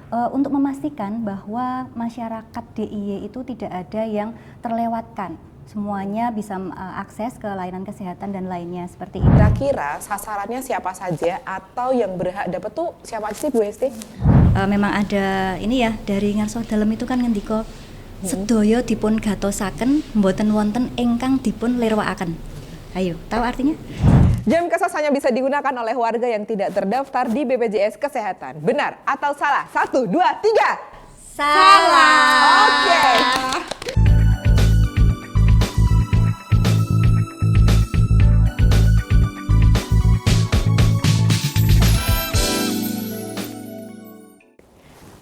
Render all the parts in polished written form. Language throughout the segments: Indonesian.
untuk memastikan bahwa masyarakat DIY itu tidak ada yang terlewatkan. Semuanya bisa akses ke layanan kesehatan dan lainnya seperti itu. Kira-kira sasarannya siapa saja atau yang berhak dapat tuh siapa aja sih Bu Hesti? Memang ada ini ya, dari ngarsa dalem itu kan ngendika sedaya dipun gatosaken mboten wonten ingkang dipun lirwakaken. Ayo, tahu artinya? Jam kesos hanya bisa digunakan oleh warga yang tidak terdaftar di BPJS Kesehatan. Benar atau salah? 1, 2, 3. Salah. Oke.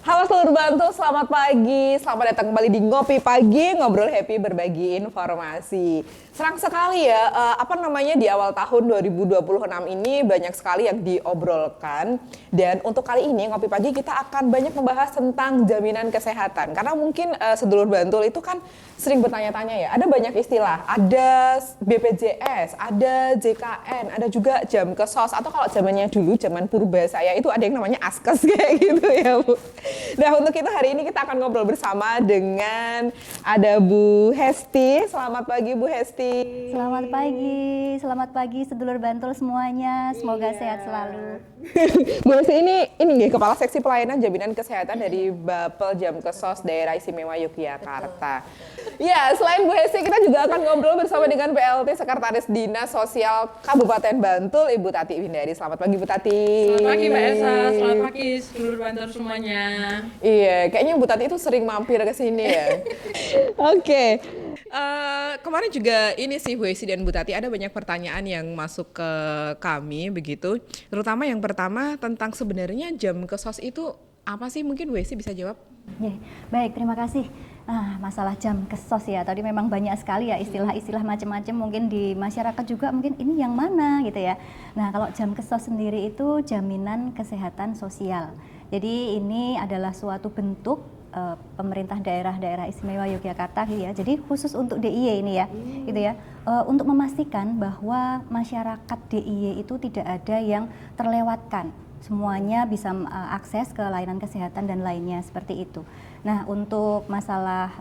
Halo seluruh Bantul, selamat pagi. Selamat datang kembali di Ngopi Pagi, ngobrol happy berbagi informasi. Serang sekali ya, di awal tahun 2026 ini banyak sekali yang diobrolkan. Dan untuk kali ini Ngopi Pagi kita akan banyak membahas tentang jaminan kesehatan. Karena mungkin sedulur Bantul itu kan sering bertanya-tanya ya, ada banyak istilah, ada BPJS, ada JKN, ada juga jam kesos, atau kalau zamannya dulu, zaman purba saya itu ada yang namanya askes kayak gitu ya Bu. Nah untuk itu hari ini kita akan ngobrol bersama dengan ada Bu Hesti. Selamat pagi Bu Hesti. Selamat pagi sedulur Bantul semuanya. Semoga sehat selalu. Bu Hesti ini Kepala Seksi Pelayanan Jaminan Kesehatan dari Bapel Jamkesos Daerah Istimewa Yogyakarta. Ya, selain Bu Hesti kita juga akan ngobrol bersama dengan PLT Sekretaris Dinas Sosial Kabupaten Bantul, Ibu Tati Windari. Selamat pagi Bu Tati. Selamat pagi Mbak Esa, selamat pagi seluruh Bantul semuanya. Iya, kayaknya Bu Tati itu sering mampir ke sini ya. Oke. Kemarin juga ini sih Bu Hesti dan Bu Tati ada banyak pertanyaan yang masuk ke kami begitu. Terutama yang pertama tentang sebenarnya jam kesos itu apa sih? Mungkin Bu Hesti bisa jawab. Baik, terima kasih. Masalah jam kesos ya, tadi memang banyak sekali ya istilah-istilah macam-macam mungkin di masyarakat juga mungkin ini yang mana gitu ya. Nah kalau jam kesos sendiri itu jaminan kesehatan sosial. Jadi ini adalah suatu bentuk pemerintah daerah istimewa Yogyakarta gitu ya. Jadi khusus untuk DIY ini ya, gitu ya. Untuk memastikan bahwa masyarakat DIY itu tidak ada yang terlewatkan. Semuanya bisa akses ke layanan kesehatan dan lainnya seperti itu. Nah untuk masalah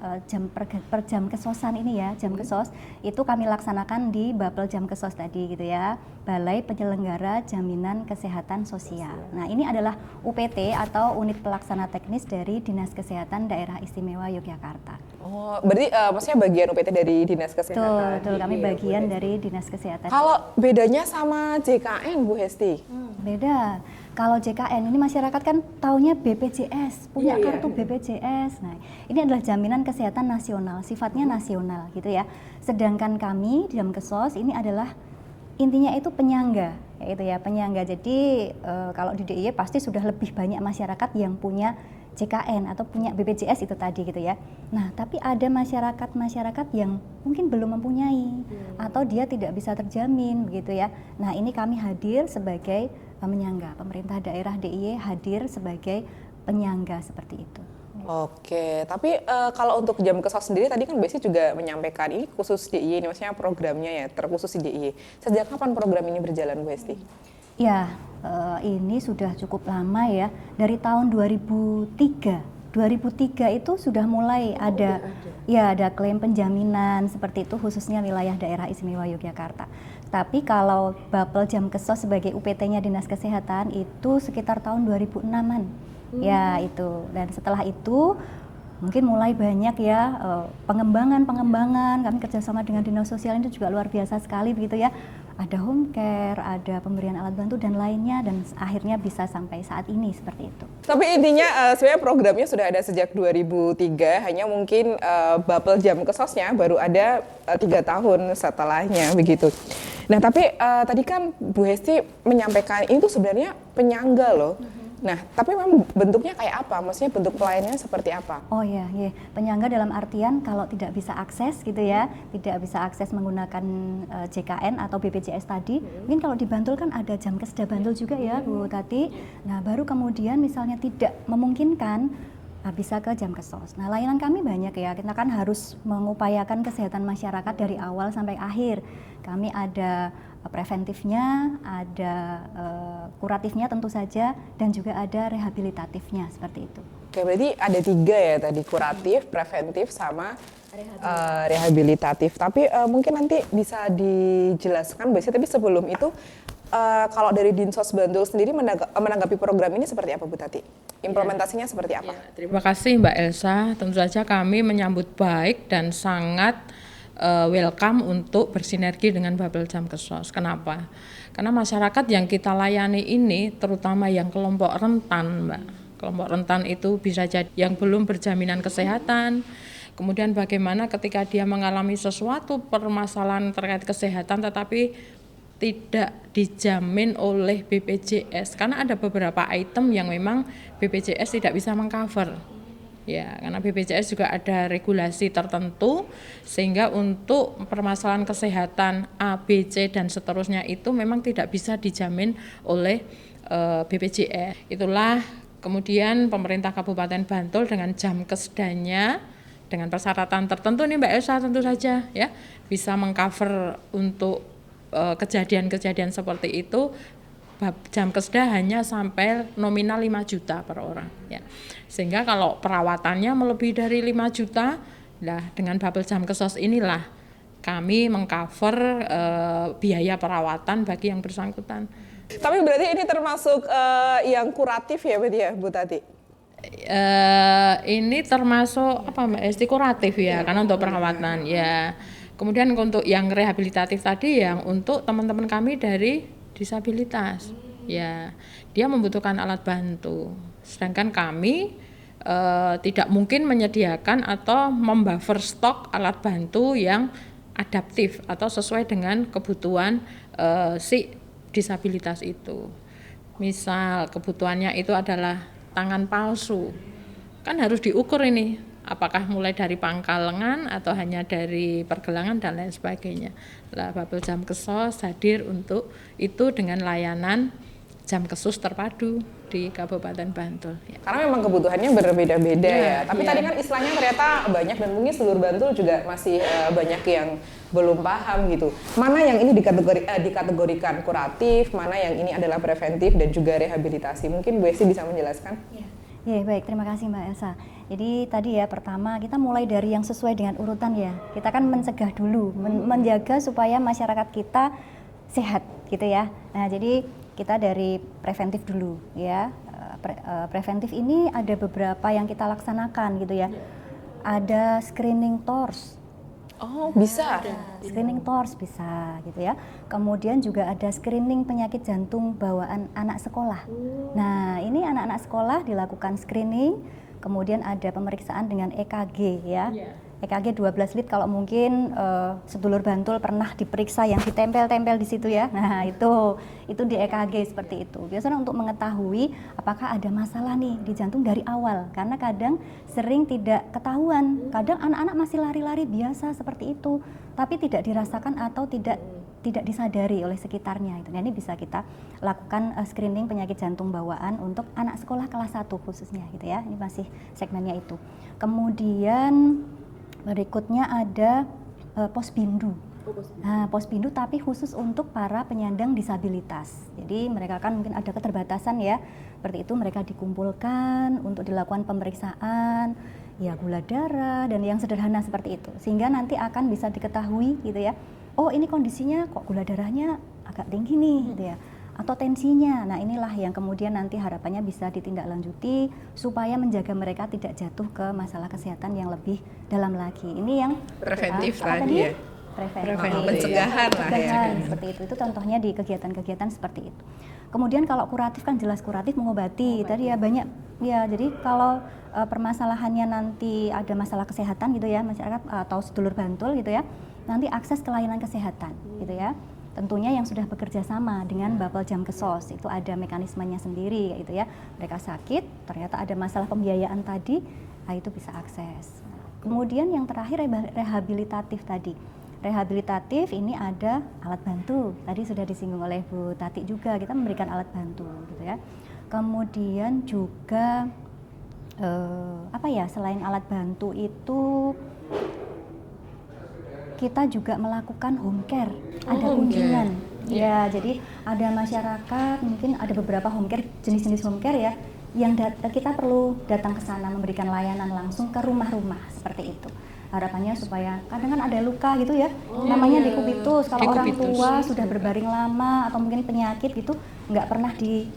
per jam kesosan ini ya, jam kesos itu kami laksanakan di Bapel Jamkesos tadi gitu ya, Balai Penyelenggara Jaminan Kesehatan Sosial. Nah ini adalah UPT atau Unit Pelaksana Teknis dari Dinas Kesehatan Daerah Istimewa Yogyakarta. Oh, berarti maksudnya bagian UPT dari Dinas Kesehatan? Betul, kami bagian dari Dinas Kesehatan. Kalau bedanya sama JKN Bu Hesti? Beda. Kalau JKN ini masyarakat kan taunya BPJS, punya kartu BPJS. Nah, ini adalah jaminan kesehatan nasional, sifatnya nasional gitu ya. Sedangkan kami di Jamkesos ini adalah intinya itu penyangga, yaitu ya penyangga. Jadi kalau di DIY pasti sudah lebih banyak masyarakat yang punya JKN atau punya BPJS itu tadi gitu ya. Nah, tapi ada masyarakat yang mungkin belum mempunyai atau dia tidak bisa terjamin begitu ya. Nah, ini kami hadir sebagai penyangga. Pemerintah daerah DIY hadir sebagai penyangga seperti itu. Oke, tapi kalau untuk jam kesos sendiri tadi kan Besi juga menyampaikan ini khusus DIY, ini maksudnya programnya ya terkhusus di DIY. Sejak kapan program ini berjalan Bu Hesti? Ya, ini sudah cukup lama ya, dari tahun 2003 itu sudah mulai ada klaim penjaminan seperti itu khususnya wilayah daerah istimewa Yogyakarta. Tapi kalau Bapel Jamkesos sebagai UPT-nya Dinas Kesehatan itu sekitar tahun 2006-an. Ya itu, dan setelah itu mungkin mulai banyak ya pengembangan kami kerjasama dengan Dinas Sosial itu juga luar biasa sekali begitu ya. Ada home care, ada pemberian alat bantu dan lainnya, dan akhirnya bisa sampai saat ini seperti itu. Tapi intinya sebenarnya programnya sudah ada sejak 2003, hanya mungkin Bapel Jamkesosnya baru ada 3 tahun setelahnya begitu. Nah tapi tadi kan Bu Hesti menyampaikan ini tuh sebenarnya penyangga loh. Nah, tapi memang bentuknya kayak apa? Maksudnya bentuk pelayanannya seperti apa? Oh iya, penyangga dalam artian kalau tidak bisa akses gitu ya, tidak bisa akses menggunakan JKN atau BPJS tadi. Mungkin kalau di Bantul kan ada Jamkesda Bantul juga ya, Bu Tati. Nah, baru kemudian misalnya tidak memungkinkan bisa ke Jamkesos. Nah, layanan kami banyak ya. Kita kan harus mengupayakan kesehatan masyarakat dari awal sampai akhir. Kami ada preventifnya, ada kuratifnya tentu saja, dan juga ada rehabilitatifnya seperti itu. Oke, berarti ada 3 ya tadi, kuratif, preventif, sama rehabilitatif. Tapi mungkin nanti bisa dijelaskan Mbak Esti, tapi sebelum itu kalau dari Dinsos Bantul sendiri menanggapi program ini seperti apa Bu Tati? Implementasinya seperti apa? Ya, terima kasih Mbak Elsa. Tentu saja kami menyambut baik dan sangat welcome untuk bersinergi dengan Babel Jam Kesos. Kenapa? Karena masyarakat yang kita layani ini terutama yang kelompok rentan, Mbak. Kelompok rentan itu bisa jadi yang belum berjaminan kesehatan. Kemudian bagaimana ketika dia mengalami sesuatu permasalahan terkait kesehatan tetapi tidak dijamin oleh BPJS, karena ada beberapa item yang memang BPJS tidak bisa mengcover. Ya, karena BPJS juga ada regulasi tertentu sehingga untuk permasalahan kesehatan A, B, C dan seterusnya itu memang tidak bisa dijamin oleh BPJS. Itulah kemudian pemerintah Kabupaten Bantul dengan jam kesdanya dengan persyaratan tertentu nih Mbak Elsa tentu saja ya bisa mengcover untuk kejadian-kejadian seperti itu. Jam kesda hanya sampai nominal 5 juta per orang ya. Sehingga kalau perawatannya melebihi dari 5 juta, nah dengan Babel Jam Kesos inilah kami mengcover biaya perawatan bagi yang bersangkutan. Tapi berarti ini termasuk yang kuratif ya berarti ya Bu Tati? Ini termasuk apa Mbak Esti, kuratif ya, karena untuk perawatan ya. Kemudian untuk yang rehabilitatif tadi yang untuk teman-teman kami dari disabilitas ya, dia membutuhkan alat bantu, sedangkan kami tidak mungkin menyediakan atau membuffer stok alat bantu yang adaptif atau sesuai dengan kebutuhan si disabilitas itu. Misal kebutuhannya itu adalah tangan palsu, kan harus diukur ini apakah mulai dari pangkal lengan atau hanya dari pergelangan dan lain sebagainya. Lah Babel Jam Kesos hadir untuk itu dengan layanan jam kesus terpadu di Kabupaten Bantul. Ya. Karena memang kebutuhannya berbeda-beda ya. Tapi ya. tadi kan istilahnya ternyata banyak dan mungkin seluruh Bantul juga masih banyak yang belum paham gitu. Mana yang ini dikategorikan kuratif, mana yang ini adalah preventif dan juga rehabilitasi. Mungkin Bu Esti bisa menjelaskan? Ya, baik, terima kasih Mbak Elsa. Jadi tadi ya pertama kita mulai dari yang sesuai dengan urutan ya. Kita kan mencegah dulu, menjaga supaya masyarakat kita sehat gitu ya. Nah jadi kita dari preventif dulu ya. Preventif ini ada beberapa yang kita laksanakan gitu ya. Ada screening TORS. Oh bisa? Screening TORS bisa gitu ya. Kemudian juga ada screening penyakit jantung bawaan anak sekolah. Nah ini anak-anak sekolah dilakukan screening, kemudian ada pemeriksaan dengan EKG ya. EKG 12 lead kalau mungkin sedulur Bantul pernah diperiksa yang ditempel-tempel di situ ya. Nah itu di EKG seperti itu. Biasanya untuk mengetahui apakah ada masalah nih di jantung dari awal, karena kadang sering tidak ketahuan. Kadang anak-anak masih lari-lari biasa seperti itu, tapi tidak dirasakan atau tidak disadari oleh sekitarnya. Nah, ini bisa kita lakukan screening penyakit jantung bawaan untuk anak sekolah kelas 1 khususnya gitu ya. Ini masih segmennya itu. Kemudian berikutnya ada Posbindu. Nah, Posbindu tapi khusus untuk para penyandang disabilitas. Jadi mereka kan mungkin ada keterbatasan ya. Seperti itu mereka dikumpulkan untuk dilakukan pemeriksaan ya gula darah dan yang sederhana seperti itu. Sehingga nanti akan bisa diketahui gitu ya. Oh, ini kondisinya kok gula darahnya agak tinggi nih gitu ya. Atau tensinya. Nah, inilah yang kemudian nanti harapannya bisa ditindaklanjuti supaya menjaga mereka tidak jatuh ke masalah kesehatan yang lebih dalam lagi. Ini yang preventif tadi ya. Preventif. Pencegahan lah ya. Seperti itu contohnya di kegiatan-kegiatan seperti itu. Kemudian kalau kuratif kan jelas kuratif mengobati. Tadi ya banyak ya. Jadi kalau permasalahannya nanti ada masalah kesehatan gitu ya, masyarakat atau sedulur Bantul gitu ya, nanti akses ke layanan kesehatan gitu ya. Tentunya yang sudah bekerja sama dengan Babel Jam Kesos itu ada mekanismenya sendiri gitu ya. Mereka sakit, ternyata ada masalah pembiayaan tadi, nah itu bisa akses. Kemudian yang terakhir rehabilitatif tadi. Rehabilitatif ini ada alat bantu. Tadi sudah disinggung oleh Bu Tati juga, kita memberikan alat bantu gitu ya. Kemudian juga selain alat bantu itu kita juga melakukan home care, ada kunjungan Ya, jadi ada masyarakat, mungkin ada beberapa home care, jenis-jenis home care ya, yang kita perlu datang ke sana memberikan layanan langsung ke rumah-rumah seperti itu. Harapannya supaya kadang kan ada luka gitu ya, namanya dekubitus. Kalau orang Dekubitus. tua sudah berbaring lama atau mungkin penyakit gitu, nggak pernah di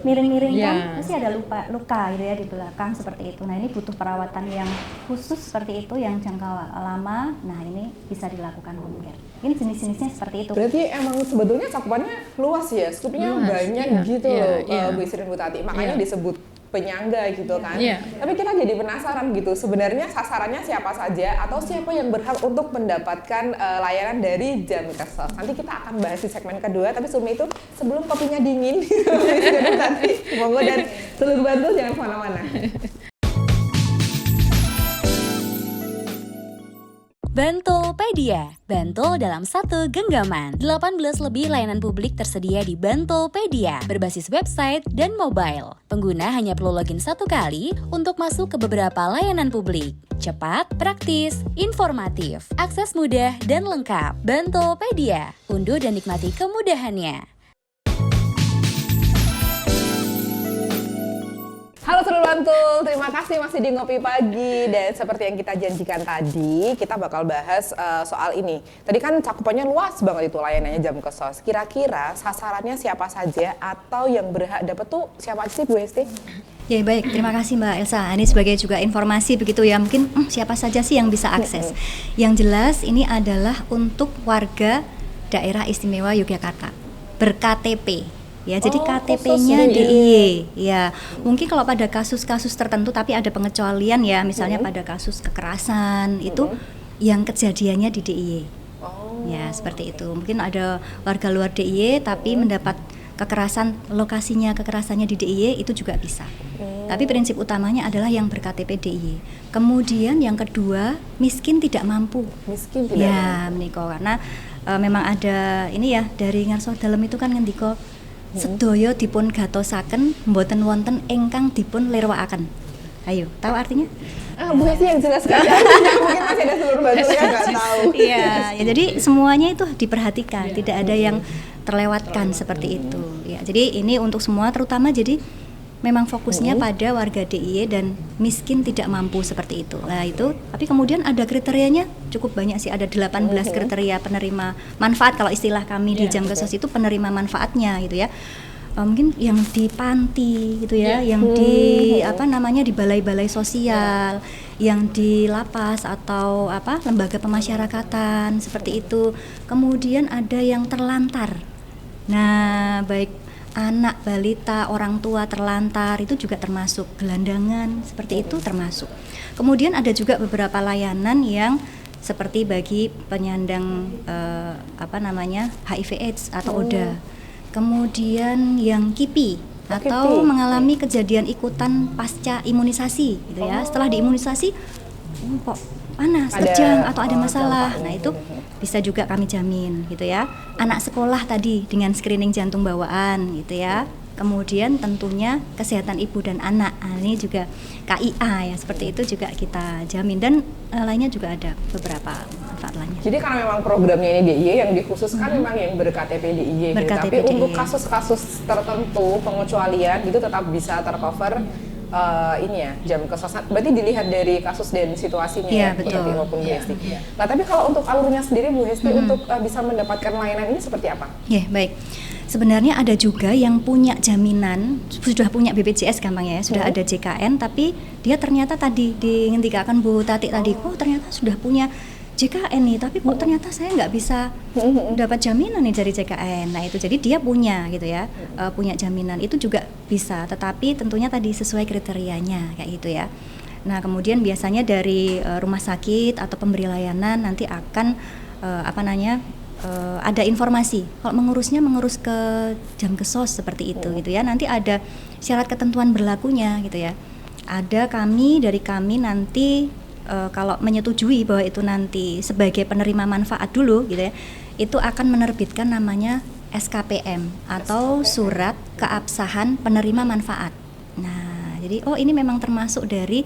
miring-miringkan, pasti ada luka gitu ya di belakang seperti itu. Nah ini butuh perawatan yang khusus seperti itu yang jangka lama. Nah ini bisa dilakukan home care. Ini jenis-jenisnya seperti itu. Berarti emang sebetulnya cakupannya luas ya, skupnya banyak gitu loh, Bu Istri dan Bu Tati. Makanya disebut penyangga gitu kan. Tapi kita jadi penasaran gitu, sebenarnya sasarannya siapa saja atau siapa yang berhak untuk mendapatkan layanan dari Jam Kesos. Nanti kita akan bahas di segmen kedua, tapi sebelum kopinya dingin, Bu Istri dan Bu Tati, monggo dan seluruh bantu jangan kemana-mana. Bantopedia, Bantul dalam satu genggaman. 18 lebih layanan publik tersedia di Bantopedia, berbasis website dan mobile. Pengguna hanya perlu login 1 kali untuk masuk ke beberapa layanan publik. Cepat, praktis, informatif, akses mudah dan lengkap. Bantopedia, unduh dan nikmati kemudahannya. Halo Seluruh Bantul, terima kasih masih di Ngopi Pagi. Dan seperti yang kita janjikan tadi, kita bakal bahas soal ini. Tadi kan cakupannya luas banget itu layanannya Jam Kesos. Kira-kira sasarannya siapa saja atau yang berhak dapat tuh siapa sih Bu Hesti? Ya baik, terima kasih Mbak Elsa. Ini sebagai juga informasi begitu ya, mungkin siapa saja sih yang bisa akses. Yang jelas ini adalah untuk warga daerah istimewa Yogyakarta, ber-KTP. Ya, jadi KTP-nya DIY. Ya, mungkin kalau pada kasus-kasus tertentu, tapi ada pengecualian ya, misalnya pada kasus kekerasan itu yang kejadiannya di DIY. Ya, seperti itu. Mungkin ada warga luar DIY tapi mendapat kekerasannya di DIY itu juga bisa. Tapi prinsip utamanya adalah yang ber-KTP DIY. Kemudian yang kedua, miskin tidak mampu. Miskin tidak mampu. Meniko, karena memang ada ini ya dari ngarso dalem itu kan ngendika sedaya dipun gatosaken mboten wonten ingkang dipun lirwakaken. Ayo, tahu artinya? Bu Hesti yang jelaskan. Mungkin masih ada seluruh bantul yang nggak tahu. Iya, ya jadi semuanya itu diperhatikan, tidak ada yang terlewatkan seperti itu. Ya, jadi ini untuk semua, terutama jadi memang fokusnya pada warga DIY dan miskin tidak mampu seperti itu. Nah itu, tapi kemudian ada kriterianya cukup banyak sih, ada 18 kriteria penerima manfaat kalau istilah kami di Jam Kesos itu penerima manfaatnya gitu ya. Mungkin yang di panti gitu ya, yang di di balai-balai sosial, yang di lapas atau lembaga pemasyarakatan seperti itu. Kemudian ada yang terlantar. Nah, baik anak, balita, orang tua terlantar itu juga termasuk, gelandangan seperti itu termasuk. Kemudian ada juga beberapa layanan yang seperti bagi penyandang HIV/AIDS atau ODA. Kemudian yang KIPI atau mengalami kejadian ikutan pasca imunisasi gitu ya. Setelah diimunisasi kok panas, kejang atau ada masalah. Nah, itu bisa juga kami jamin gitu ya. Anak sekolah tadi dengan screening jantung bawaan gitu ya. Kemudian tentunya kesehatan ibu dan anak. Nah, ini juga KIA ya, seperti itu juga kita jamin, dan lainnya juga ada beberapa manfaat lainnya. Jadi karena memang programnya ini DIY yang dikhususkan memang yang ber-KTP DIY gitu. Tapi untuk kasus-kasus tertentu pengecualian itu tetap bisa tercover ini ya, Jam Kesos. Berarti dilihat dari kasus dan situasinya ya, betul. Maupun Bu Hesti. Nah, tapi kalau untuk alurnya sendiri Bu Hesti untuk bisa mendapatkan layanan ini seperti apa? Ya, baik. Sebenarnya ada juga yang punya jaminan, sudah punya BPJS gampang ya, sudah ada JKN, tapi dia ternyata tadi dihentikan Bu Tati tadi, ternyata sudah punya JKN nih, tapi kok ternyata saya nggak bisa dapat jaminan nih dari JKN. Nah itu, jadi dia punya gitu ya, punya jaminan itu juga bisa, tetapi tentunya tadi sesuai kriterianya kayak gitu ya. Nah kemudian biasanya dari rumah sakit atau pemberi layanan nanti akan ada informasi kalau mengurus ke Jam Kesos seperti itu gitu ya. Nanti ada syarat ketentuan berlakunya gitu ya. Ada dari kami nanti kalau menyetujui bahwa itu nanti sebagai penerima manfaat dulu gitu ya, itu akan menerbitkan namanya SKPM atau surat keabsahan penerima manfaat. Nah, jadi ini memang termasuk dari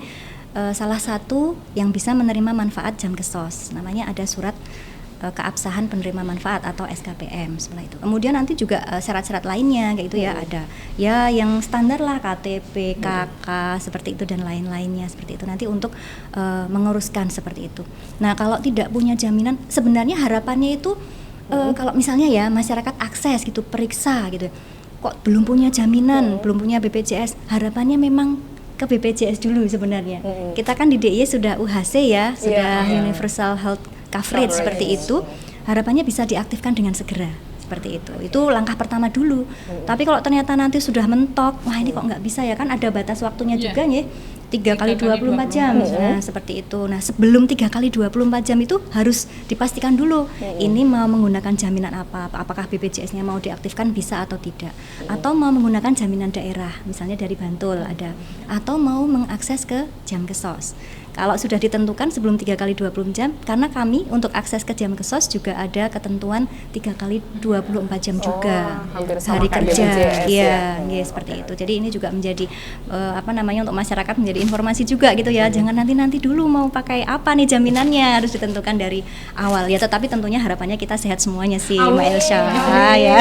salah satu yang bisa menerima manfaat Jam Kesos. Namanya ada surat keabsahan penerima manfaat atau SKPM setelah itu. Kemudian nanti juga syarat-syarat lainnya kayak gitu ya, ada ya yang standar lah KTP, KK seperti itu dan lain-lainnya seperti itu nanti untuk menguruskan seperti itu. Nah, kalau tidak punya jaminan sebenarnya harapannya itu kalau misalnya ya masyarakat akses gitu, periksa gitu, kok belum punya jaminan, belum punya BPJS, harapannya memang ke BPJS dulu sebenarnya. Kita kan di DIY sudah UHC ya, sudah Universal Health Coverage seperti itu. Harapannya bisa diaktifkan dengan segera seperti itu. Itu langkah pertama dulu. Tapi kalau ternyata nanti sudah mentok, wah ini kok nggak bisa ya, kan ada batas waktunya juga ya. 3 kali 24 jam, nah seperti itu. Nah sebelum 3 kali 24 jam itu harus dipastikan dulu ini mau menggunakan jaminan apa, apakah BPJS-nya mau diaktifkan bisa atau tidak, atau mau menggunakan jaminan daerah, misalnya dari Bantul ada, atau mau mengakses ke Jamkesos. Kalau sudah ditentukan sebelum 3 kali 20 jam, karena kami untuk akses ke Jamkesos juga ada ketentuan 3 kali 24 jam juga, hampir sama hari kayak kerja, BPJS ya, seperti itu. Jadi ini juga menjadi untuk masyarakat menjadi informasi juga gitu ya. Jangan nanti dulu mau pakai apa nih jaminannya, harus ditentukan dari awal ya. Tetapi tentunya harapannya kita sehat semuanya sih, Mbak Elsa ya.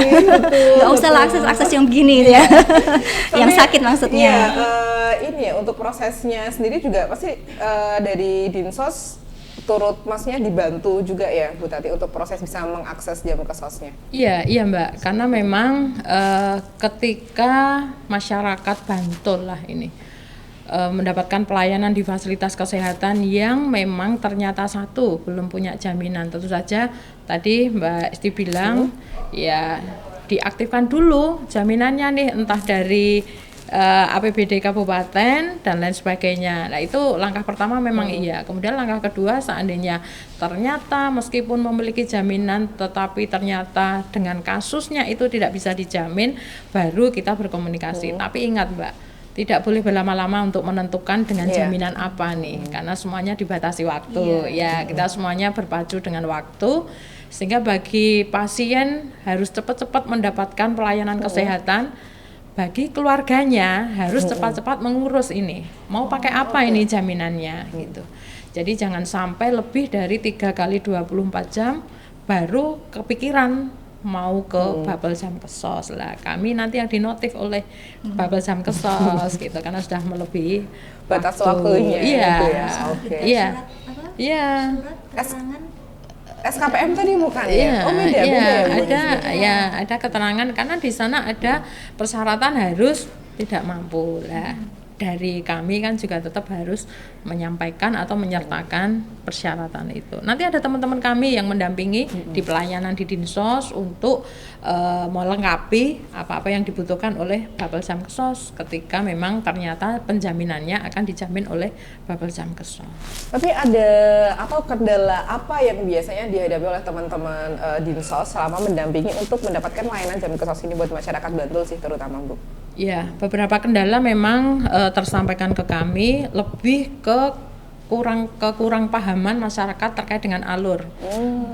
Nggak usah lah akses yang begini ya, yang sakit maksudnya. Ini ya untuk prosesnya sendiri juga pasti dari Dinsos turut masnya dibantu juga ya Bu Tati untuk proses bisa mengakses Jamkesosnya. Iya Mbak, karena memang ketika masyarakat Bantul lah ini mendapatkan pelayanan di fasilitas kesehatan yang memang ternyata satu belum punya jaminan, tentu saja tadi Mbak Esti bilang ya diaktifkan dulu jaminannya nih, entah dari APBD kabupaten dan lain sebagainya. Nah itu langkah pertama memang iya. Kemudian langkah kedua, seandainya ternyata meskipun memiliki jaminan tetapi ternyata dengan kasusnya itu tidak bisa dijamin, baru kita berkomunikasi. Tapi ingat Mbak, tidak boleh berlama-lama untuk menentukan dengan jaminan apa nih, karena semuanya dibatasi waktu. Ya kita semuanya berpacu dengan waktu, sehingga bagi pasien harus cepat-cepat mendapatkan pelayanan kesehatan. Bagi keluarganya harus cepat-cepat mengurus ini. Mau pakai apa ini jaminannya gitu. Jadi jangan sampai lebih dari 3 kali 24 jam baru kepikiran mau ke Babel Jamkesos lah. Kami nanti yang dinotif oleh Babel Jamkesos gitu, karena sudah melebihi batas waktunya. Iya. Gitu ya. Oke. Iya. Iya. SKPM tadi bukan ya? Oh beda, ada keterangan, karena di sana ada persyaratan harus tidak mampu lah. Dari kami kan juga tetap harus menyampaikan atau menyertakan persyaratan itu. Nanti ada teman-teman kami yang mendampingi di pelayanan di Dinsos untuk melengkapi apa-apa yang dibutuhkan oleh Babel Jamkesos ketika memang ternyata penjaminannya akan dijamin oleh Babel Jamkesos. Tapi ada atau kendala apa yang biasanya dihadapi oleh teman-teman Dinsos selama mendampingi untuk mendapatkan layanan Jamkesos ini buat masyarakat Bantul sih terutama Bu? Ya, beberapa kendala memang tersampaikan ke kami, lebih ke kurang pahaman masyarakat terkait dengan alur,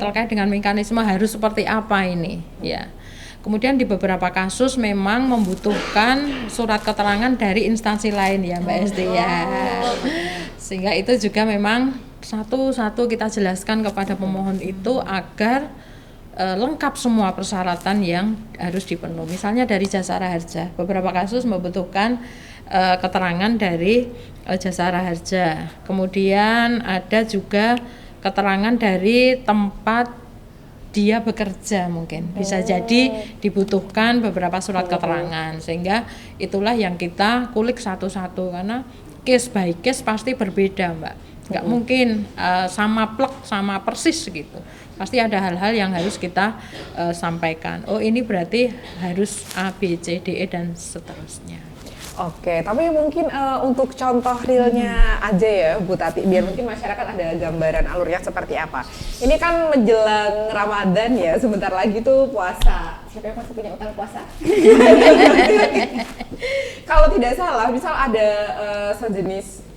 terkait dengan mekanisme harus seperti apa ini, ya. Kemudian di beberapa kasus memang membutuhkan surat keterangan dari instansi lain ya Mbak Esti ya, sehingga itu juga memang satu-satu kita jelaskan kepada pemohon itu agar lengkap semua persyaratan yang harus dipenuhi. Misalnya dari Jasara Harja, beberapa kasus membutuhkan keterangan dari Jasara Harja. Kemudian ada juga keterangan dari tempat dia bekerja, mungkin bisa jadi dibutuhkan beberapa surat keterangan, sehingga itulah yang kita kulik satu-satu, karena case by case pasti berbeda Mbak. Nggak mungkin sama plek sama persis gitu, pasti ada hal-hal yang harus kita sampaikan. Oh ini berarti harus A, B, C, D, E dan seterusnya. Oke, tapi mungkin untuk contoh realnya aja ya Bu Tati, biar mungkin masyarakat ada gambaran alurnya seperti apa. Ini kan menjelang Ramadan ya, sebentar lagi tuh puasa. Siapa yang masih punya utang puasa? Kalau tidak salah, misal ada sejenis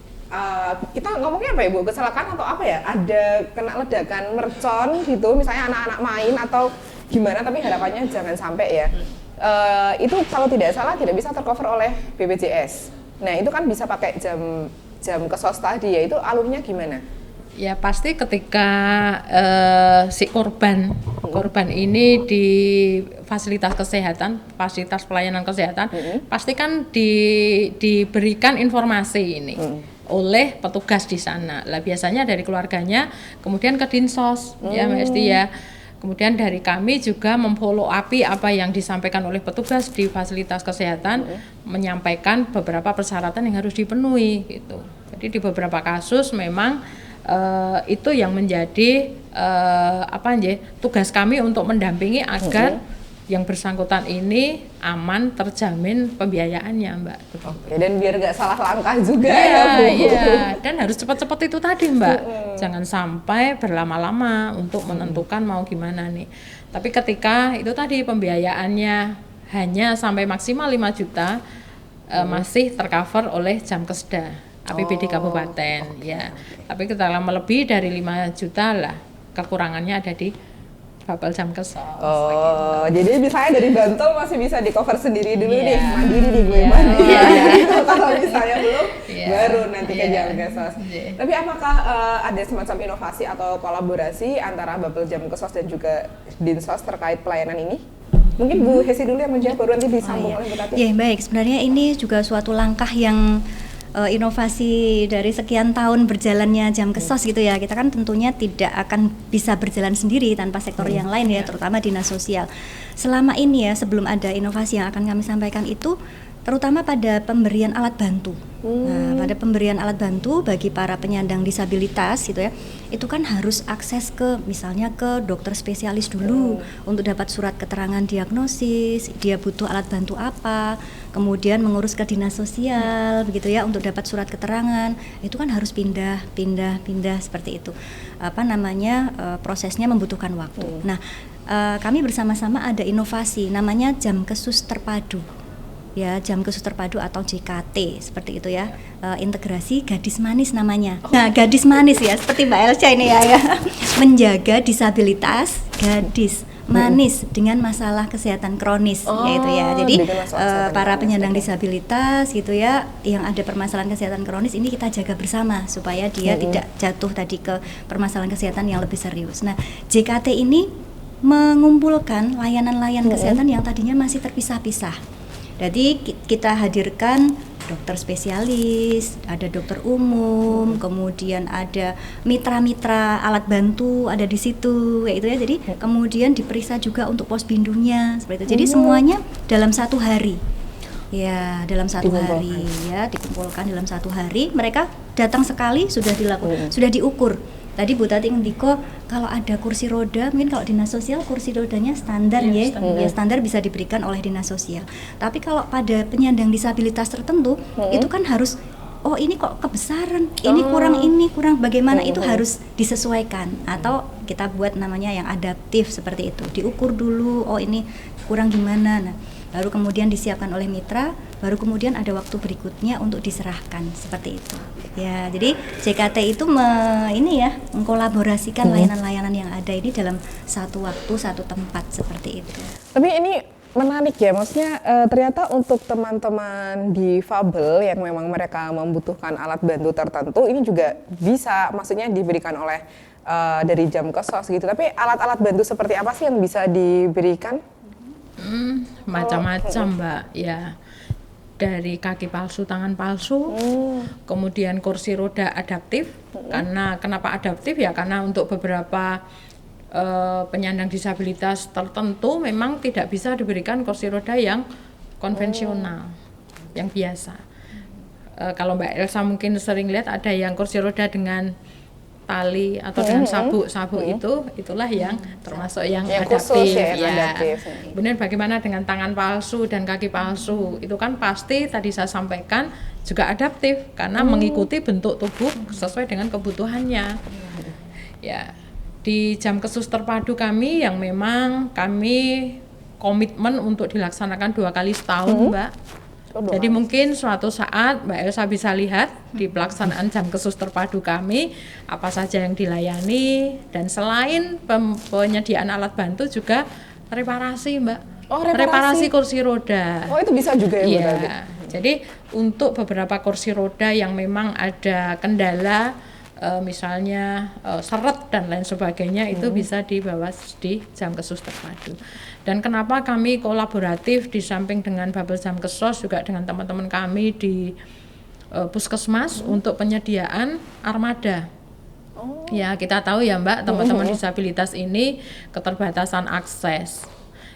kita ngomongnya apa ya Bu, kecelakaan atau apa ya, ada kena ledakan mercon gitu, misalnya anak-anak main atau gimana, tapi harapannya jangan sampai ya. Itu kalau tidak salah tidak bisa tercover oleh BPJS. Nah itu kan bisa pakai Jamkesos tadi ya, itu alurnya gimana? Ya pasti ketika si korban ini di fasilitas kesehatan, fasilitas pelayanan kesehatan, pasti kan diberikan informasi ini oleh petugas di sana. Lah biasanya dari keluarganya, kemudian ke Dinsos, ya Mbak Esti ya. Kemudian dari kami juga memfollow up apa yang disampaikan oleh petugas di fasilitas kesehatan, menyampaikan beberapa persyaratan yang harus dipenuhi gitu. Jadi di beberapa kasus memang itu yang menjadi tugas kami untuk mendampingi agar yang bersangkutan ini aman, terjamin pembiayaannya, Mbak. Oke, dan biar nggak salah langkah juga ya, Bu. Iya, dan harus cepat-cepat itu tadi, Mbak. Jangan sampai berlama-lama untuk menentukan mau gimana nih. Tapi ketika itu tadi pembiayaannya hanya sampai maksimal 5 juta, masih tercover oleh Jamkesda, APBD Kabupaten, ya. Tapi kita lebih dari 5 juta lah, kekurangannya ada di Bapel Jamkes. Jadi misalnya dari Bantul masih bisa di cover sendiri dulu nih, mandiri nih gue mandiri. Kalau misalnya belum, baru nanti ke Jamkesos. Tapi apakah ada semacam inovasi atau kolaborasi antara Bapel Jamkesos dan juga Dinsos terkait pelayanan ini? Mungkin Bu Hesi dulu yang menjawab, baru nanti disambung oleh Bu Tati. Ya baik, sebenarnya ini juga suatu langkah yang inovasi dari sekian tahun berjalannya Jamkesos gitu ya. Kita kan tentunya tidak akan bisa berjalan sendiri tanpa sektor yang lain ya, terutama dinas sosial. Selama ini ya, sebelum ada inovasi yang akan kami sampaikan itu terutama pada pemberian alat bantu. Nah, pada pemberian alat bantu bagi para penyandang disabilitas gitu ya, itu kan harus akses ke misalnya ke dokter spesialis dulu untuk dapat surat keterangan diagnosis, dia butuh alat bantu apa, kemudian mengurus ke dinas sosial begitu ya untuk dapat surat keterangan. Itu kan harus pindah seperti itu. Prosesnya membutuhkan waktu. Nah, kami bersama-sama ada inovasi namanya Jamkesus Terpadu. Ya, Jamkesus Terpadu atau JKT seperti itu ya, integrasi gadis manis namanya. Nah, gadis manis ya, seperti Mbak Elsa ini ya, menjaga disabilitas gadis manis dengan masalah kesehatan kronis yaitu ya. Jadi para penyandang disabilitas gitu ya, yang ada permasalahan kesehatan kronis ini kita jaga bersama supaya dia tidak jatuh tadi ke permasalahan kesehatan yang lebih serius. Nah, JKT ini mengumpulkan layanan-layanan kesehatan yang tadinya masih terpisah-pisah. Jadi kita hadirkan dokter spesialis, ada dokter umum, kemudian ada mitra-mitra alat bantu ada di situ, kayak itu ya. Jadi kemudian diperiksa juga untuk posbindunya, seperti itu. Jadi semuanya dalam 1 hari. Ya, dalam 1 hari ya, dikumpulkan dalam 1 hari. Mereka datang sekali sudah dilakukan, sudah diukur. Tadi Bu Tati Ndiko, kalau ada kursi roda, mungkin kalau dinas sosial kursi rodanya standar standar bisa diberikan oleh dinas sosial. Tapi kalau pada penyandang disabilitas tertentu, itu kan harus, ini kok kebesaran, ini kurang bagaimana, itu harus disesuaikan. Atau kita buat namanya yang adaptif seperti itu, diukur dulu, ini kurang gimana. Nah, baru kemudian disiapkan oleh mitra, baru kemudian ada waktu berikutnya untuk diserahkan seperti itu. Ya, jadi JKT itu mengkolaborasikan layanan-layanan yang ada ini dalam satu waktu, satu tempat seperti itu. Tapi ini menarik ya, maksudnya ternyata untuk teman-teman difabel yang memang mereka membutuhkan alat bantu tertentu ini juga bisa, maksudnya diberikan oleh dari Jamkesos gitu. Tapi alat-alat bantu seperti apa sih yang bisa diberikan? Macam-macam, Mbak. Ya, dari kaki palsu, tangan palsu, kemudian kursi roda adaptif. Karena kenapa adaptif ya? Karena untuk beberapa penyandang disabilitas tertentu memang tidak bisa diberikan kursi roda yang konvensional, yang biasa. Kalau Mbak Elsa mungkin sering lihat ada yang kursi roda dengan tali atau dengan sabuk itulah yang termasuk yang adaptif ya. Kemudian bagaimana dengan tangan palsu dan kaki palsu, itu kan pasti tadi saya sampaikan juga adaptif karena mengikuti bentuk tubuh sesuai dengan kebutuhannya. Ya, di Jamkesus Terpadu kami yang memang kami komitmen untuk dilaksanakan 2 kali setahun, Mbak. Jadi mungkin suatu saat Mbak Elsa bisa lihat di pelaksanaan Jamkesus Terpadu kami apa saja yang dilayani, dan selain penyediaan alat bantu juga reparasi, Mbak. Reparasi kursi roda. Itu bisa juga ya, Bu Tati? Jadi untuk beberapa kursi roda yang memang ada kendala misalnya seret dan lain sebagainya itu bisa dibawa di jam kesus terpadu. Dan kenapa kami kolaboratif di samping dengan Bubble Jam Kesos juga dengan teman-teman kami di puskesmas untuk penyediaan armada. Ya, kita tahu ya Mbak, teman-teman disabilitas ini keterbatasan akses.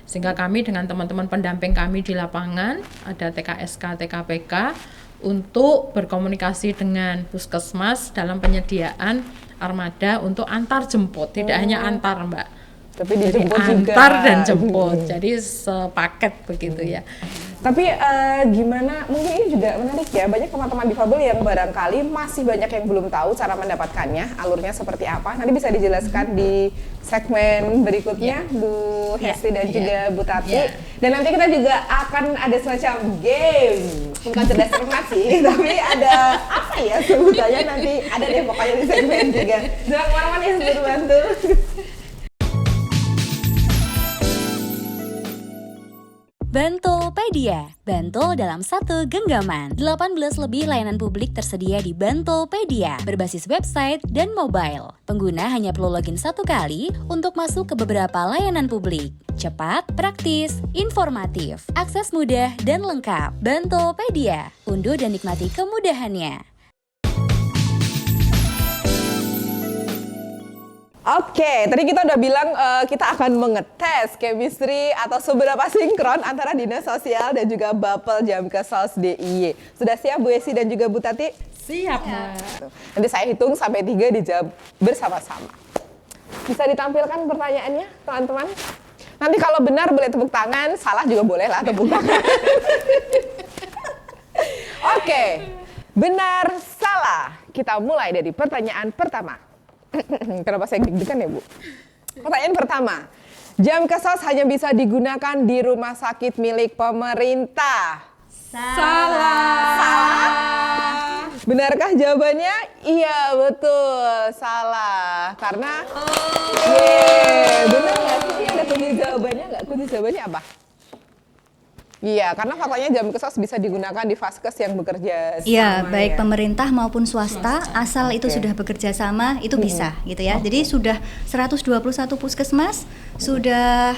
Sehingga kami dengan teman-teman pendamping kami di lapangan, ada TKSK, TKPK, untuk berkomunikasi dengan puskesmas dalam penyediaan armada untuk antar jemput, tidak hanya antar Mbak. Tapi dijemput juga. Antar dan jemput, jadi sepaket begitu ya. Tapi gimana, mungkin ini juga menarik ya, banyak teman-teman difabel yang barangkali masih banyak yang belum tahu cara mendapatkannya, alurnya seperti apa. Nanti bisa dijelaskan di segmen berikutnya, Bu Hesti dan juga Bu Tati. Dan nanti kita juga akan ada semacam game, bukan cerdas cermat sih, tapi ada apa ya sebutannya, nanti ada deh pokoknya di segmen juga. Jangan kemana-mana ya, sebelum bantu. Bantopedia, Bantul dalam satu genggaman. 18 lebih layanan publik tersedia di Bantopedia, berbasis website dan mobile. Pengguna hanya perlu login satu kali untuk masuk ke beberapa layanan publik. Cepat, praktis, informatif, akses mudah dan lengkap. Bantopedia, unduh dan nikmati kemudahannya. Oke, tadi kita udah bilang kita akan mengetes chemistry atau seberapa sinkron antara Dinas Sosial dan juga Bapel Jam Kesos DIY. Sudah siap Bu Esi dan juga Bu Tati? Siap, Mbak. Nanti saya hitung sampai 3 dijawab bersama-sama. Bisa ditampilkan pertanyaannya, teman-teman? Nanti kalau benar boleh tepuk tangan, salah juga boleh lah tepuk tangan. Oke, benar salah. Kita mulai dari pertanyaan pertama. Kenapa saya deg-degan ya Bu? Pertanyaan pertama, jam kesos hanya bisa digunakan di rumah sakit milik pemerintah. Salah. Benarkah jawabannya? Iya betul, salah. Karena benar nggak sih? Ada kunci jawabannya nggak? Kunci jawabannya apa? Iya, karena faktanya jam kesos bisa digunakan di vaskes yang bekerja sama. Iya, baik ya. pemerintah maupun swasta, asal itu sudah bekerja sama, itu bisa gitu ya. Jadi sudah 121 puskesmas, sudah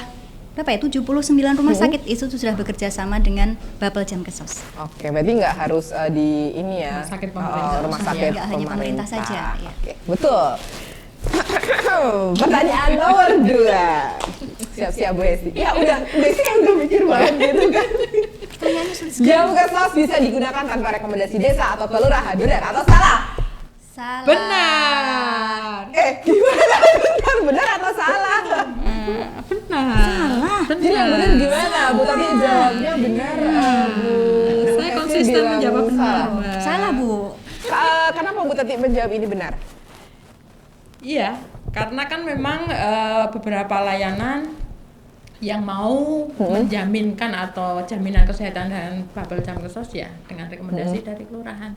berapa ya? 79 rumah sakit itu sudah bekerja sama dengan Bapel Jam Kesos. Oke, berarti nggak harus di ini ya. Rumah sakit pemerintah. Rumah Iya, sakit nggak hanya pemerintah saja, ya. Oke, betul. Pertanyaan nomor 2. Siap-siap Bu Esti. Ya udah, Bu Esti kan udah mikir banget gitu kan. Jam kesos bisa digunakan tanpa rekomendasi desa atau kelurahan, benar atau salah? Salah. Benar. Gimana? Benar atau salah? Benar. Jadi yang benar gimana? Bu Tati jawabnya benar, Bu. Saya Esti konsisten bilang menjawab benar, salah. Mbak. Salah, Bu. Kenapa Bu Tati menjawab ini benar? Iya, karena kan memang beberapa layanan yang mau menjaminkan atau jaminan kesehatan dan Bapel Jam Kesos ya dengan rekomendasi dari kelurahan.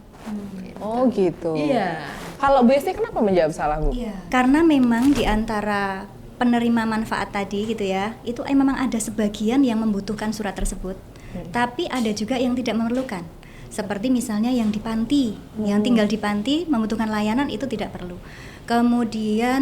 Gitu. Oh gitu. Iya. Kalau Bu Esti kenapa menjawab salah Bu? Iya. Karena memang di antara penerima manfaat tadi gitu ya, itu memang ada sebagian yang membutuhkan surat tersebut, tapi ada juga yang tidak memerlukan. Seperti misalnya yang di panti, yang tinggal di panti membutuhkan layanan itu tidak perlu. Kemudian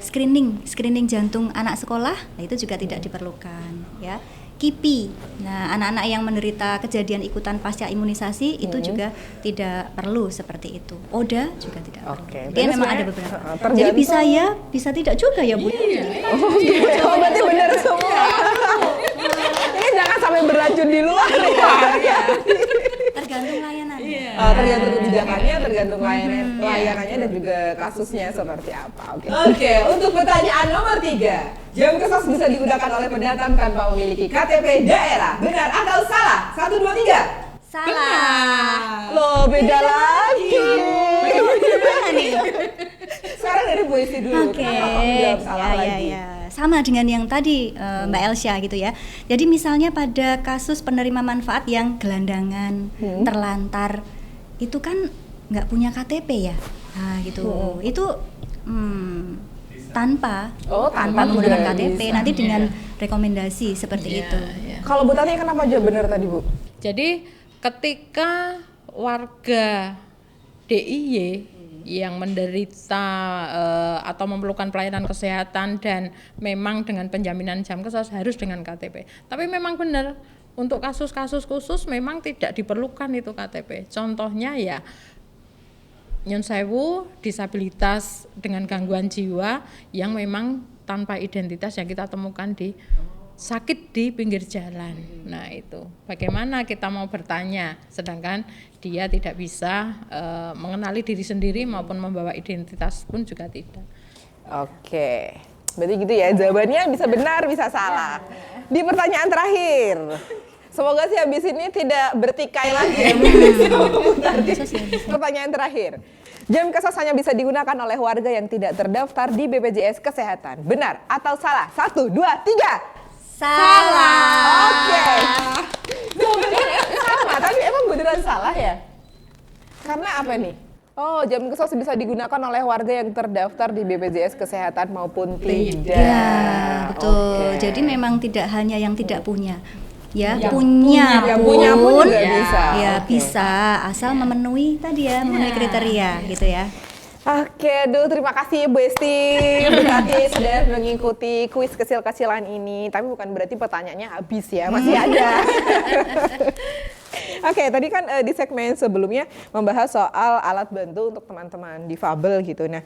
screening jantung anak sekolah, nah itu juga tidak diperlukan ya. KIPI, nah anak-anak yang menderita kejadian ikutan pasca imunisasi itu juga tidak perlu seperti itu. ODA juga tidak perlu. Oke, Dia berarti memang ada sebenarnya, beberapa. tergantung- Jadi bisa ya, bisa tidak juga ya Bu. Oh berarti benar semua. Ini jangan sampai beracun di luar ya. Tergantung layanan. Tergantung kebijakannya, tergantung layanannya dan juga kasusnya seperti apa. Oke, untuk pertanyaan nomor 3. Jam kesos bisa digunakan oleh pendatang tanpa memiliki KTP daerah. Benar atau salah? 1, 2, 3. Salah. Loh, beda lagi. Gimana nih? Sekarang dari Bu Esti dulu. Oke, Kenapa kamu jawab salah lagi? ya. Sama dengan yang tadi Mbak Elsa gitu ya. Jadi misalnya pada kasus penerima manfaat yang gelandangan, terlantar, itu kan nggak punya KTP ya. Nah gitu. Itu tanpa menggunakan juga KTP, bisa. nanti dengan rekomendasi seperti itu. Kalau Bu Tati kenapa jawab benar tadi Bu? Jadi ketika warga DIY yang menderita atau memerlukan pelayanan kesehatan dan memang dengan penjaminan jam kesos harus dengan KTP. Tapi memang benar untuk kasus-kasus khusus memang tidak diperlukan itu KTP. Contohnya ya nyun sewu disabilitas dengan gangguan jiwa yang memang tanpa identitas yang kita temukan di sakit di pinggir jalan. Nah itu bagaimana kita mau bertanya sedangkan dia tidak bisa mengenali diri sendiri maupun membawa identitas pun juga tidak. Oke, berarti gitu ya, jawabannya bisa benar bisa salah. Di pertanyaan terakhir, semoga sih habis ini tidak bertikai lagi. Pertanyaan terakhir, jam kesos hanya bisa digunakan oleh warga yang tidak terdaftar di BPJS Kesehatan. Benar atau salah? 1, 2, 3. Salah. Oke. Sebenarnya sama, tapi emang beneran salah ya? Karena apa nih? Oh, jam kesos bisa digunakan oleh warga yang terdaftar di BPJS Kesehatan maupun tidak. Ya, betul. Oke. Jadi memang tidak hanya yang tidak punya. Ya, Yang punya Yang punya pun juga Ya. bisa. Ya, Oke. bisa asal memenuhi tadi ya, memenuhi kriteria gitu ya. Oke, aduh terima kasih Bu Esti, Bu Tati sudah mengikuti kuis kecil-kecilan ini. Tapi bukan berarti pertanyaannya habis ya, masih ada. Oke, tadi kan di segmen sebelumnya membahas soal alat bantu untuk teman-teman difabel gitu. Nah,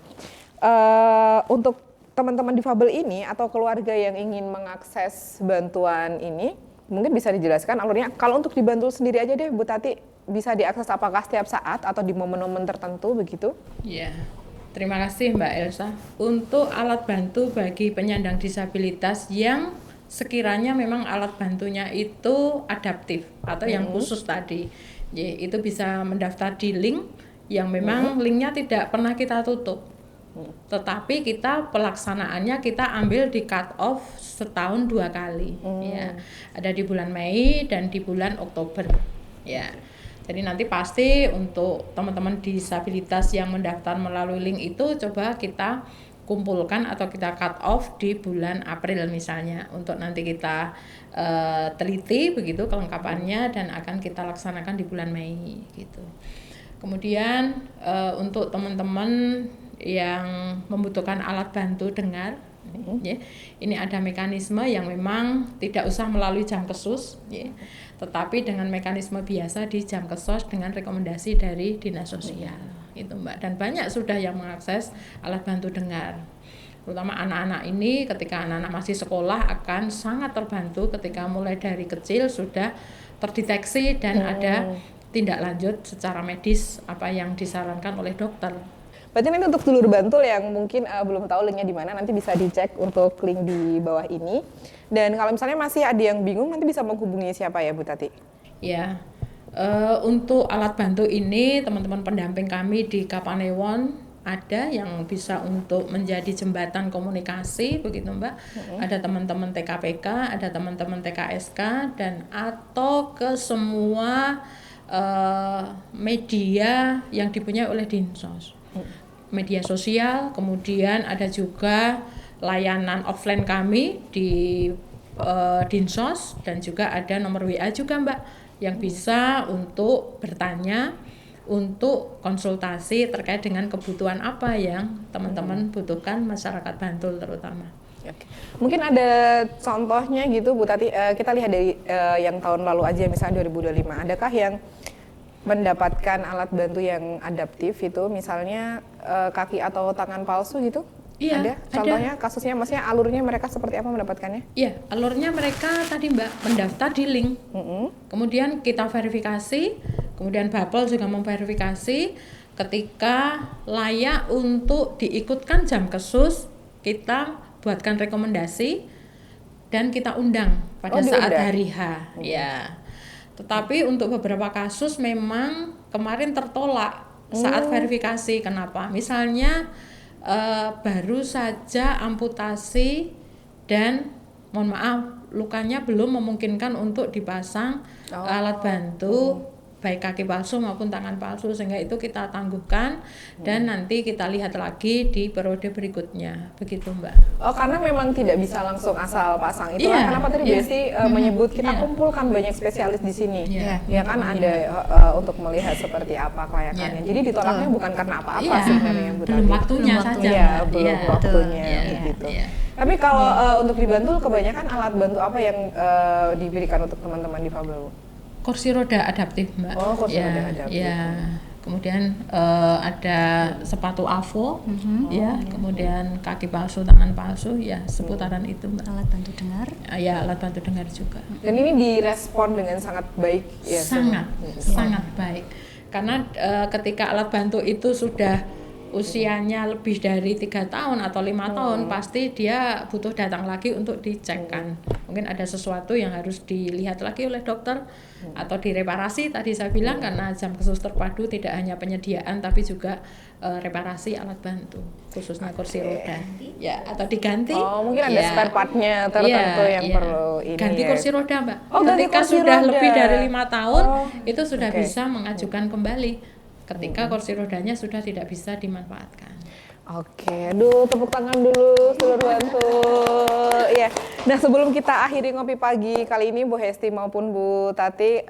untuk teman-teman difabel ini atau keluarga yang ingin mengakses bantuan ini, mungkin bisa dijelaskan alurnya. Kalau untuk dibantu sendiri aja deh Bu Tati, bisa diakses apakah setiap saat atau di momen-momen tertentu begitu? Ya, terima kasih Mbak Elsa. Untuk alat bantu bagi penyandang disabilitas yang sekiranya memang alat bantunya itu adaptif atau yang khusus tadi, ya, itu bisa mendaftar di link yang memang linknya tidak pernah kita tutup. Tetapi kita pelaksanaannya kita ambil di cut off setahun 2 kali. Ya, ada di bulan Mei dan di bulan Oktober. Ya. Jadi nanti pasti untuk teman-teman disabilitas yang mendaftar melalui link itu coba kita kumpulkan atau kita cut off di bulan April misalnya untuk nanti kita teliti begitu kelengkapannya dan akan kita laksanakan di bulan Mei gitu. Kemudian untuk teman-teman yang membutuhkan alat bantu dengar, ya, ini ada mekanisme yang memang tidak usah melalui jam kesus, ya, tetapi dengan mekanisme biasa di jam kesos dengan rekomendasi dari dinas sosial, itu Mbak. Dan banyak sudah yang mengakses alat bantu dengar, terutama anak-anak ini ketika anak-anak masih sekolah akan sangat terbantu ketika mulai dari kecil sudah terdeteksi dan ada tindak lanjut secara medis apa yang disarankan oleh dokter. Berarti nanti untuk dulur Bantul yang mungkin belum tahu linknya di mana, nanti bisa dicek untuk link di bawah ini. Dan kalau misalnya masih ada yang bingung, nanti bisa menghubungi siapa ya Bu Tati? Ya, untuk alat bantu ini teman-teman pendamping kami di Kapanewon ada yang bisa untuk menjadi jembatan komunikasi begitu Mbak. Ada teman-teman TKPK, ada teman-teman TKSK dan atau ke semua media yang dipunyai oleh Dinsos. Media sosial, kemudian ada juga layanan offline kami di Dinsos dan juga ada nomor WA juga Mbak yang bisa untuk bertanya, untuk konsultasi terkait dengan kebutuhan apa yang teman-teman butuhkan masyarakat Bantul terutama. Oke. Mungkin ada contohnya gitu Bu Tati, kita lihat dari yang tahun lalu aja misalnya 2025, adakah yang mendapatkan alat bantu yang adaptif itu misalnya kaki atau tangan palsu gitu? Iya, ada contohnya kasusnya, maksudnya alurnya mereka seperti apa mendapatkannya? Iya, alurnya mereka tadi Mbak mendaftar di link, kemudian kita verifikasi, kemudian Bapel juga memverifikasi ketika layak untuk diikutkan jam kesus, kita buatkan rekomendasi dan kita undang pada saat diundang. hari H. Ya. Tetapi untuk beberapa kasus memang kemarin tertolak saat verifikasi. Kenapa? Misalnya baru saja amputasi dan mohon maaf lukanya belum memungkinkan untuk dipasang alat bantu baik kaki palsu maupun tangan palsu, sehingga itu kita tangguhkan dan nanti kita lihat lagi di periode berikutnya, begitu Mbak. Oh, karena memang tidak bisa langsung asal pasang itu. Iya, Kenapa tadi iya. Besti menyebut kita Iya. kumpulkan banyak spesialis di sini. Iya. Ya kan ada untuk melihat seperti apa kelayakannya. Iya. Jadi ditolaknya bukan karena apa-apa Iya, sebenarnya Bu belum Tati. waktunya Belum saja. Iya, Mbak. belum Iya, waktunya iya, begitu. iya. Tapi kalau untuk di Bantul kebanyakan alat bantu apa yang diberikan untuk teman-teman difabel, Bu? Kursi roda adaptif Mbak. Oh, kursi Ya, roda adaptif. ya. Kemudian ada sepatu AVO, ya. Kemudian kaki palsu, tangan palsu, ya seputaran itu Mbak. Alat bantu dengar. Ya, alat bantu dengar juga. Dan ini direspon dengan sangat baik ya. Sangat, sangat baik. Karena ketika alat bantu itu sudah usianya lebih dari 3 tahun atau 5 tahun, pasti dia butuh datang lagi untuk dicekkan. Mungkin ada sesuatu yang harus dilihat lagi oleh dokter atau direparasi. Tadi saya bilang karena jam kesos terpadu tidak hanya penyediaan tapi juga reparasi alat bantu, khususnya kursi roda. Ya, atau diganti. Oh, mungkin ada ya. spare part-nya tertentu Iya, yang iya. perlu ini ganti ya. kursi roda Mbak. Oh, ganti Ketika kursi sudah roda. lebih dari 5 tahun Oh, itu sudah oke. bisa mengajukan kembali ketika kursi rodanya sudah tidak bisa dimanfaatkan. Oke, aduh tepuk tangan dulu seluruh Bantul. Ya. Nah, sebelum kita akhiri ngopi pagi kali ini Bu Hesti maupun Bu Tati,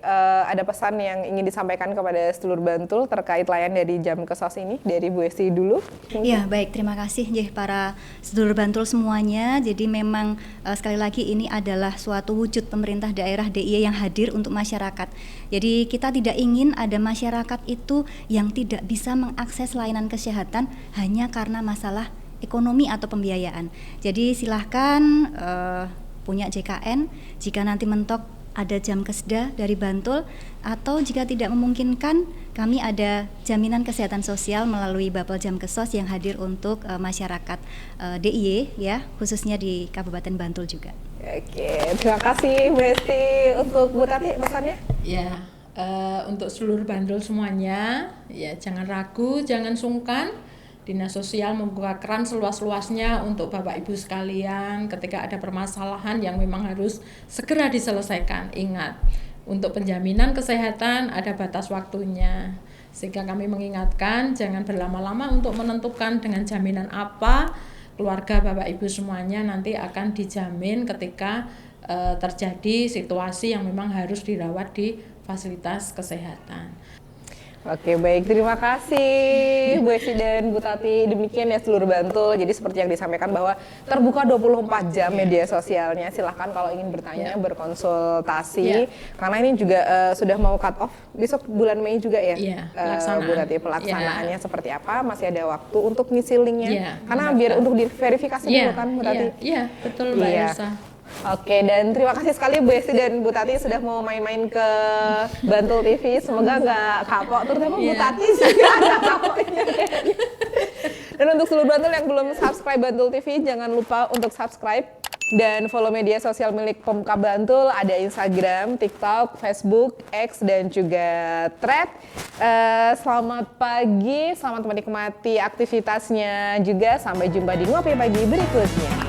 ada pesan yang ingin disampaikan kepada seluruh Bantul terkait layan dari jam kesos ini dari Bu Hesti dulu. Ya, baik, terima kasih para sedulur Bantul semuanya. Jadi memang sekali lagi ini adalah suatu wujud pemerintah daerah DIY yang hadir untuk masyarakat. Jadi kita tidak ingin ada masyarakat itu yang tidak bisa mengakses layanan kesehatan hanya karena masalah ekonomi atau pembiayaan. Jadi silahkan punya JKN, jika nanti mentok ada jam kesda dari Bantul, atau jika tidak memungkinkan kami ada jaminan kesehatan sosial melalui Bapel Jam Kesos yang hadir untuk masyarakat DIY ya, khususnya di Kabupaten Bantul juga. Oke, terima kasih Bu Hesti. Untuk Bu Tati pesannya? Ya, untuk seluruh Bantul semuanya, ya jangan ragu, jangan sungkan. Dinas Sosial membuka keran seluas-luasnya untuk Bapak Ibu sekalian ketika ada permasalahan yang memang harus segera diselesaikan. Ingat, untuk penjaminan kesehatan ada batas waktunya. Sehingga kami mengingatkan jangan berlama-lama untuk menentukan dengan jaminan apa keluarga Bapak Ibu semuanya nanti akan dijamin ketika terjadi situasi yang memang harus dirawat di fasilitas kesehatan. Oke, baik, terima kasih Bu Hesti dan Bu Tati. Demikian ya seluruh Bantul. Jadi seperti yang disampaikan bahwa terbuka 24 jam media sosialnya. Silahkan kalau ingin bertanya, berkonsultasi. Karena ini juga sudah mau cut off besok bulan Mei juga ya. Bu Tati, pelaksanaannya seperti apa? Masih ada waktu untuk ngisi linknya. Karena biar untuk diverifikasi dulu kan Bu Tati. Iya, betul Mbak Elsa. Oke, dan terima kasih sekali Bu Hesti dan Bu Tati sudah mau main-main ke Bantul TV. Semoga nggak kapok, terutama Bu Tati juga nggak kapoknya. Dan untuk seluruh Bantul yang belum subscribe Bantul TV, jangan lupa untuk subscribe dan follow media sosial milik Pemkab Bantul. Ada Instagram, TikTok, Facebook, X, dan juga Thread. Selamat pagi, selamat menikmati aktivitasnya juga. Sampai jumpa di Ngopi Pagi berikutnya.